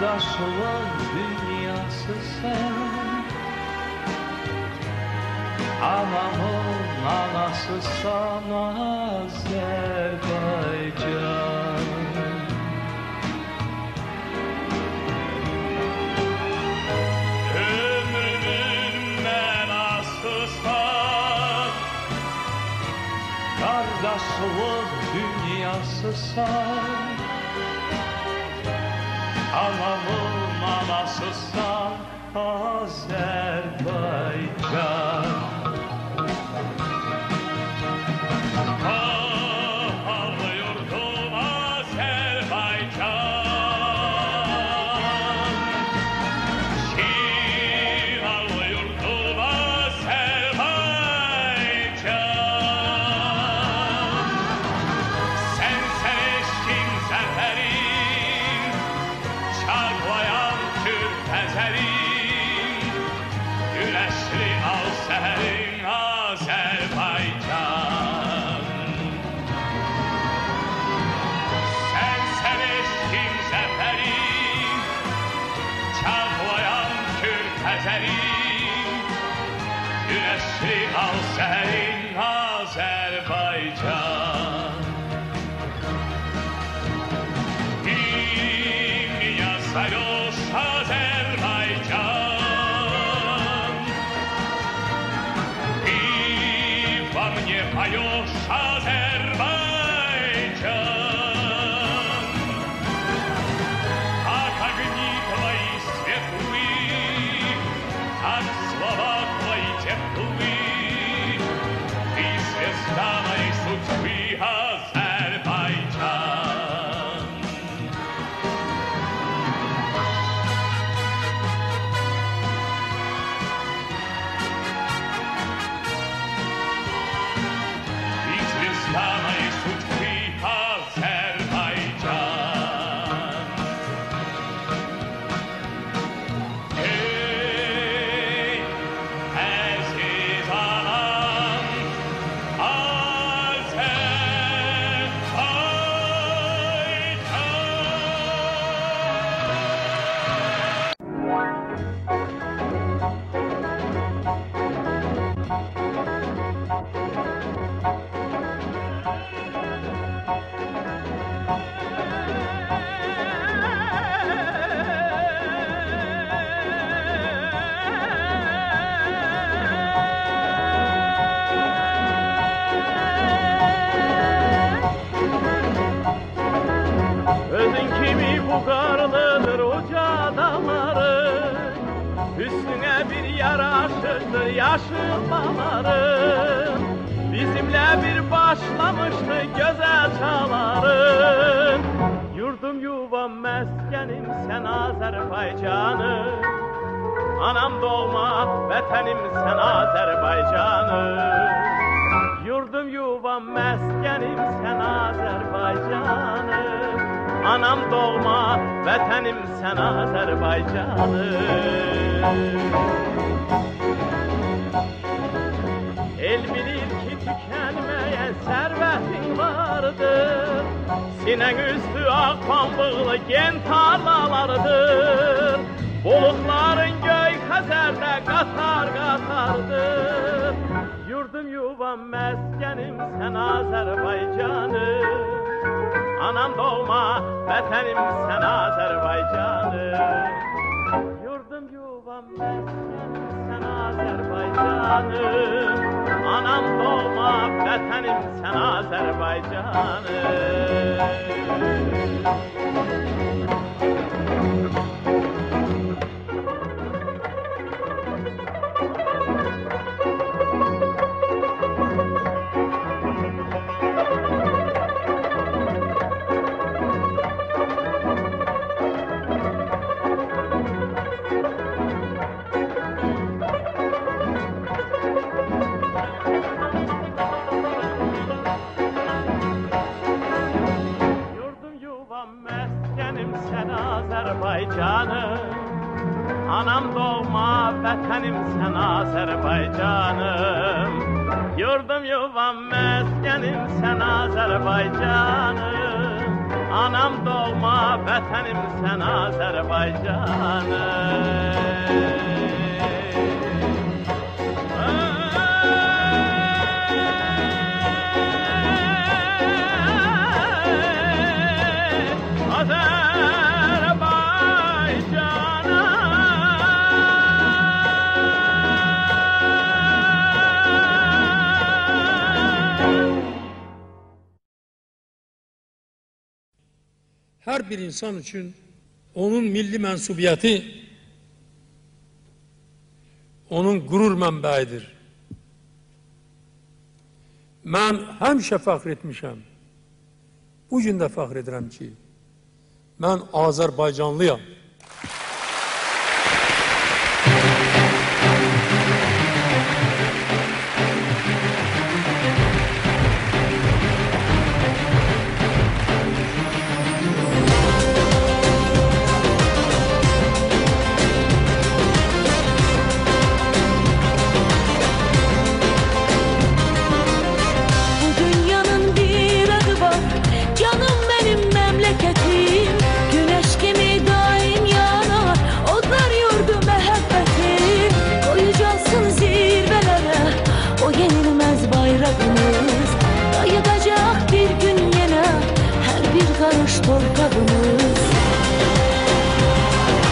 Kardeşliğin dünyası sen, anamın anası sana Azerbaycan. Ömrümün mənası sen, kardeşliğin dünyası sen, anamın anasısan Azerbaycan. Pahalı yurdum Azerbaycan, şifalı yurdum Azerbaycan. Sen eşkin zaferin, çarklayan Türk ezerin, güneşli al seherin Azerbaycan. Sen eşkin zaferin, çarklayan Türk ezerin, güneşli al seherin Azerbaycan. Sayos Azerbaycan, и во мне поешь Азербайджан, как огни твои светлые, как слова твои теплые, ты звезда моей судьбы, Азербайджан. Моей судьбы, Азербайджан. Ey aziz anam, Özün kimi bu qarlıdır uca dağları, üstüne bir yaraşıqdır yaşılmaların. Bizimle bir başlamıştı güzel çağların. Yurdum yuvam meskenim sen Azerbaycanım, anam doğma vətənim sen Azerbaycanım. Yurdum yuvam meskenim sen Azerbaycanım, anam doğma vətənim sen Azerbaycanım. El bilir ki tükenmeyen servetin vardır, sinen üstü ak pambıqlı gen tarlalardır. Bulutların göy xəzərdə qatar qatardır. Yurdum yuvam meskenim sen Azerbaycanım, anam doğma vətənim sen Azerbaycanım. Yurdum yuvam meskenim sen Azerbaycanım, anam doğma vətənim sen Azerbaycanım. Azerbaycanım, anam doğma vətənim sen Azerbaycanım. Yurdum yuvam meskenim sen Azerbaycanım, Anam doğma vətənim sən Azərbaycanım. Her bir insan için onun milli mensubiyeti onun gurur mənbəyidir. Mən həmişə fəxr etmişəm. Bugün də fəxr edirəm ki, mən Azərbaycanlıyam. Güneş gibi daim yanar, odlar yurdu mehabbetim. Koyacaksın zirvelere o yenilmez bayrağımız. Dayıdacak bir gün yine her bir karış torpağımız.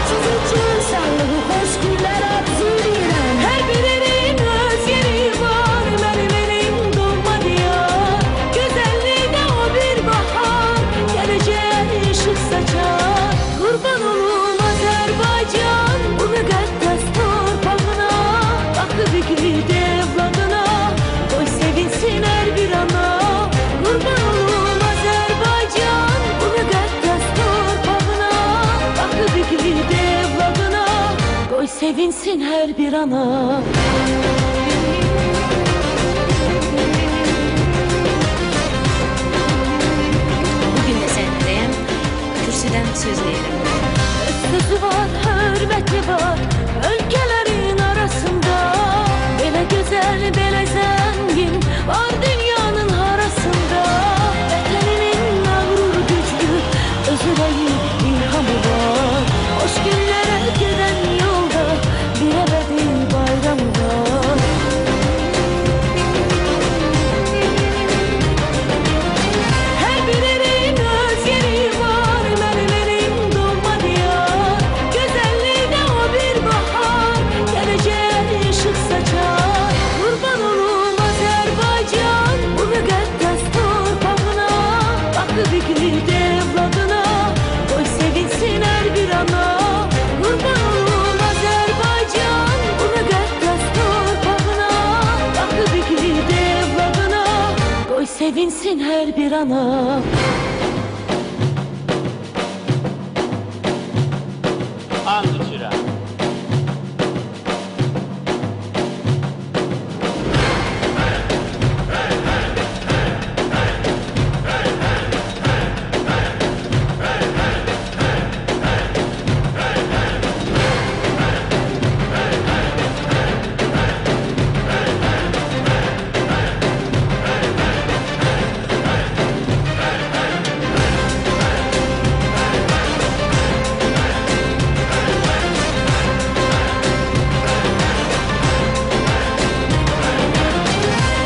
Siz için sağlığı hoş günler arzulayırım. Her birinin öz yeri var, benim elim doğma diyar. Güzelliği de o bir bahar, geleceğe ışık saçar. Kurban olum Azerbaycan, bu müqəddəs torpağına. Bakı bir gidi evladına, koy sevinsin her bir ana. Kurban olum Azerbaycan, bu müqəddəs torpağına. Bakı bir gidi evladına, koy sevinsin her bir ana. Bugün de səhnədəyəm, kürsüdən söz verirəm. Sözü var, hürmeti var, ülkelerin arasında. Böyle güzel, böyle zengin var dünyanın arasında. Vatanının mağrur güçlü, özüreği ilhamı var. Hoş günlere giden yolda bir ebedi bayramı var. Her birinin öz yeri var, benim elim doğma diyar. Güzelliği de o bir bahar, geleceğe ışık saçar. Kurban olum Azerbaycan, bu müqəddəs torpağına. Bakı bir gidi evladına, koy sevinsin her bir ana. Kurban olum Azerbaycan, bu müqəddəs torpağına. Bakı bir gidi evladına, koy sevinsin her bir ana. And içirəm.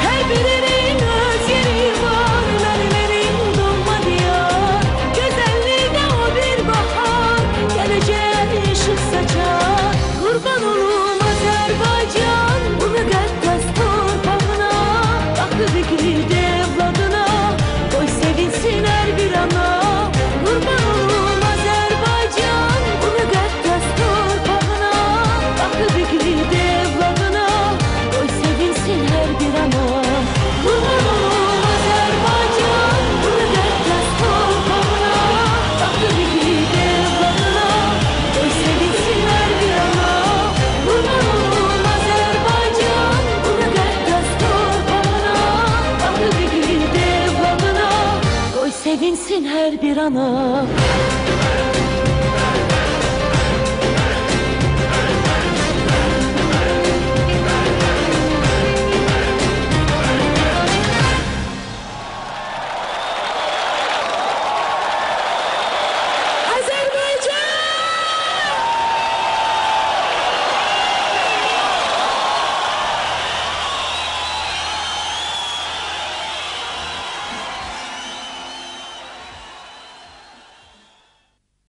Her birinin öz yeri var, benim elim doğma diyar. Güzelliği de o bir bahar, geleceğe ışık saçar. Kurban olum Azerbaycan, bu müqəddəs torpağına. Bakı bir gidi evladına, koy sevinsin her bir ana. Kurban olum Azerbaycan, bu müqəddəs torpağına. Bakı bir gidi evladına, koy sevinsin her bir ana. Kurban olum Azerbaycan, bu müqəddəs torpağına. Bakı bir gidi evladına, koy sevinsin her bir ana. Kurban olum Azerbaycan, bu müqəddəs torpağına. Bakı bir gidi evladına, koy sevinsin her bir ana.